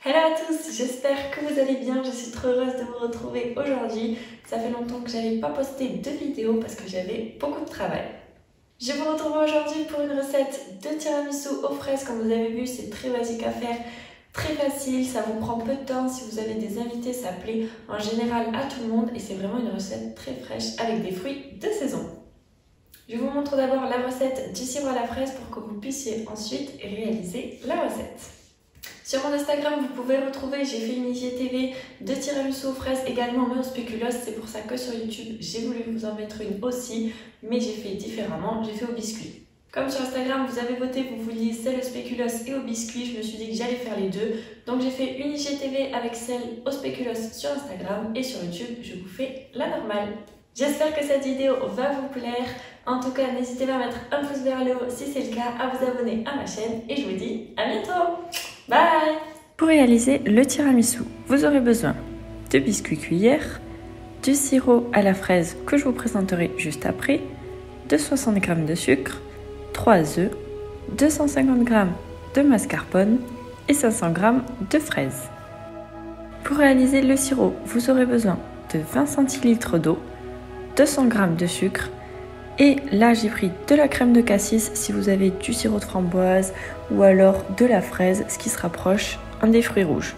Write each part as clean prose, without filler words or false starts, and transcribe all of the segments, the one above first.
Hello à tous, j'espère que vous allez bien, je suis trop heureuse de vous retrouver aujourd'hui. Ça fait longtemps que j'avais pas posté de vidéo parce que j'avais beaucoup de travail. Je vous retrouve aujourd'hui pour une recette de tiramisu aux fraises. Comme vous avez vu, c'est très basique à faire, très facile, ça vous prend peu de temps. Si vous avez des invités, ça plaît en général à tout le monde et c'est vraiment une recette très fraîche avec des fruits de saison. Je vous montre d'abord la recette du sirop à la fraise pour que vous puissiez ensuite réaliser la recette. Sur mon Instagram, vous pouvez retrouver, j'ai fait une IGTV de tiramisu aux fraises également, mais au spéculoos. C'est pour ça que sur YouTube, j'ai voulu vous en mettre une aussi, mais j'ai fait différemment, j'ai fait au biscuit. Comme sur Instagram, vous avez voté, vous vouliez celle au spéculoos et au biscuit, je me suis dit que j'allais faire les deux. Donc j'ai fait une IGTV avec celle au spéculoos sur Instagram et sur YouTube, je vous fais la normale. J'espère que cette vidéo va vous plaire. En tout cas, n'hésitez pas à mettre un pouce vers le haut si c'est le cas, à vous abonner à ma chaîne et je vous dis à bientôt. Bye! Pour réaliser le tiramisu, vous aurez besoin de biscuits cuillères, du sirop à la fraise que je vous présenterai juste après, de 60 g de sucre, 3 œufs, 250 g de mascarpone et 500 g de fraises. Pour réaliser le sirop, vous aurez besoin de 20 centilitres d'eau, 200 g de sucre, et là j'ai pris de la crème de cassis si vous avez du sirop de framboise ou alors de la fraise, ce qui se rapproche des fruits rouges.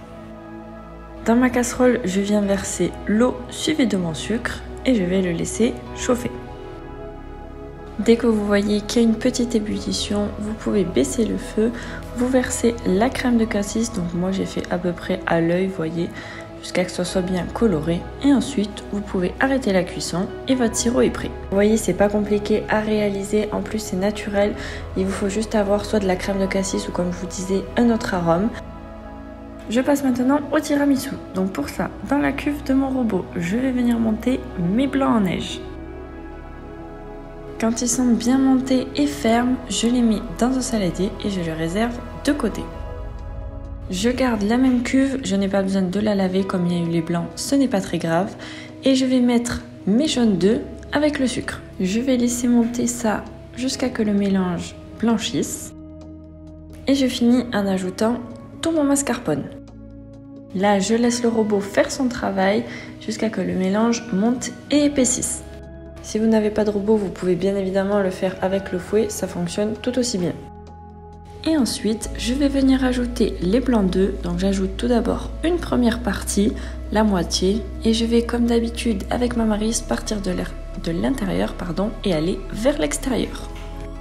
Dans ma casserole, je viens verser l'eau suivie de mon sucre et je vais le laisser chauffer. Dès que vous voyez qu'il y a une petite ébullition, vous pouvez baisser le feu, vous versez la crème de cassis, donc moi j'ai fait à peu près à l'œil, voyez, jusqu'à que ce soit bien coloré, et ensuite vous pouvez arrêter la cuisson et votre sirop est prêt. Vous voyez, c'est pas compliqué à réaliser, en plus c'est naturel, il vous faut juste avoir soit de la crème de cassis ou comme je vous disais un autre arôme. Je passe maintenant au tiramisu. Donc pour ça, dans la cuve de mon robot, je vais venir monter mes blancs en neige. Quand ils sont bien montés et fermes, je les mets dans un saladier et je les réserve de côté. Je garde la même cuve, je n'ai pas besoin de la laver comme il y a eu les blancs, ce n'est pas très grave. Et je vais mettre mes jaunes d'œufs avec le sucre. Je vais laisser monter ça jusqu'à que le mélange blanchisse. Et je finis en ajoutant tout mon mascarpone. Là, je laisse le robot faire son travail jusqu'à que le mélange monte et épaississe. Si vous n'avez pas de robot, vous pouvez bien évidemment le faire avec le fouet, ça fonctionne tout aussi bien. Et ensuite, je vais venir ajouter les blancs d'œufs. Donc j'ajoute tout d'abord une première partie, la moitié, et je vais comme d'habitude avec ma maryse partir de l'intérieur et aller vers l'extérieur.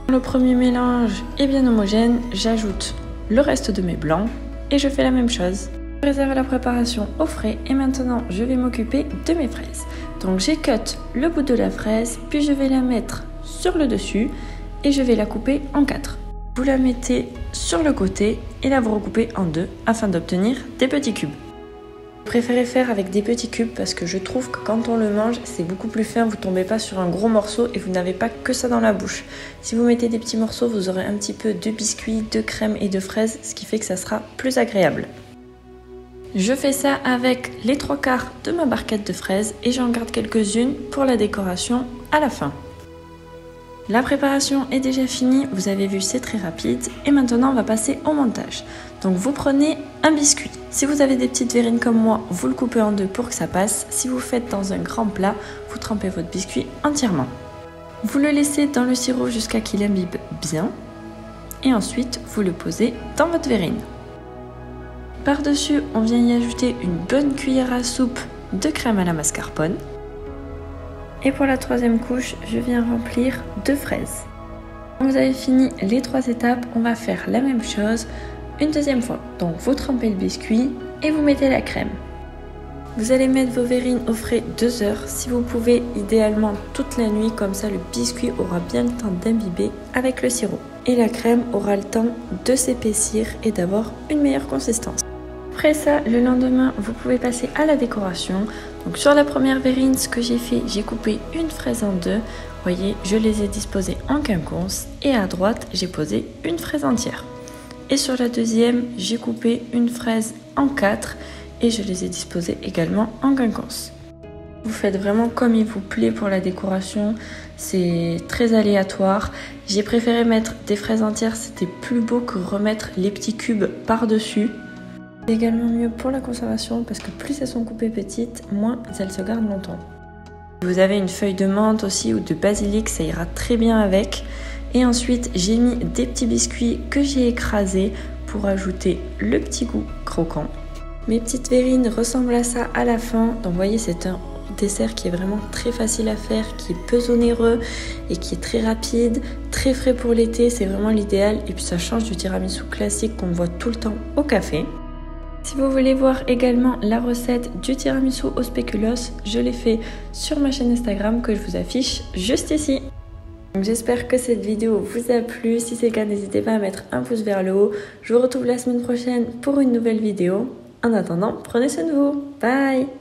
Le premier mélange est bien homogène, j'ajoute le reste de mes blancs et je fais la même chose. Je réserve la préparation au frais et maintenant je vais m'occuper de mes fraises. Donc j'ai cut le bout de la fraise, puis je vais la mettre sur le dessus et je vais la couper en 4. Vous la mettez sur le côté et là vous recoupez en 2 afin d'obtenir des petits cubes. Je préfère faire avec des petits cubes parce que je trouve que quand on le mange, c'est beaucoup plus fin, vous ne tombez pas sur un gros morceau et vous n'avez pas que ça dans la bouche. Si vous mettez des petits morceaux, vous aurez un petit peu de biscuits, de crème et de fraises, ce qui fait que ça sera plus agréable. Je fais ça avec les 3/4 de ma barquette de fraises et j'en garde quelques-unes pour la décoration à la fin. La préparation est déjà finie, vous avez vu c'est très rapide et maintenant on va passer au montage. Donc vous prenez un biscuit. Si vous avez des petites verrines comme moi, vous le coupez en 2 pour que ça passe. Si vous faites dans un grand plat, vous trempez votre biscuit entièrement. Vous le laissez dans le sirop jusqu'à qu'il imbibe bien et ensuite vous le posez dans votre verrine. Par-dessus, on vient y ajouter une bonne cuillère à soupe de crème à la mascarpone. Et pour la troisième couche, je viens remplir de fraises. Quand vous avez fini les 3 étapes, on va faire la même chose une deuxième fois. Donc vous trempez le biscuit et vous mettez la crème. Vous allez mettre vos verrines au frais 2 heures. Si vous pouvez, idéalement toute la nuit, comme ça le biscuit aura bien le temps d'imbiber avec le sirop. Et la crème aura le temps de s'épaissir et d'avoir une meilleure consistance. Après ça, le lendemain, vous pouvez passer à la décoration. Donc sur la première verrine, ce que j'ai fait, j'ai coupé une fraise en 2. Vous voyez, je les ai disposées en quinconce et à droite, j'ai posé une fraise entière. Et sur la deuxième, j'ai coupé une fraise en 4 et je les ai disposées également en quinconce. Vous faites vraiment comme il vous plaît pour la décoration, c'est très aléatoire. J'ai préféré mettre des fraises entières, c'était plus beau que remettre les petits cubes par-dessus. C'est également mieux pour la conservation parce que plus elles sont coupées petites, moins elles se gardent longtemps. Si vous avez une feuille de menthe aussi ou de basilic, ça ira très bien avec. Et ensuite, j'ai mis des petits biscuits que j'ai écrasés pour ajouter le petit goût croquant. Mes petites verrines ressemblent à ça à la fin. Donc vous voyez, c'est un dessert qui est vraiment très facile à faire, qui est peu onéreux et qui est très rapide, très frais pour l'été, c'est vraiment l'idéal. Et puis ça change du tiramisu classique qu'on voit tout le temps au café. Si vous voulez voir également la recette du tiramisu au spéculoos, je l'ai fait sur ma chaîne Instagram que je vous affiche juste ici. J'espère que cette vidéo vous a plu. Si c'est le cas, n'hésitez pas à mettre un pouce vers le haut. Je vous retrouve la semaine prochaine pour une nouvelle vidéo. En attendant, prenez soin de vous. Bye!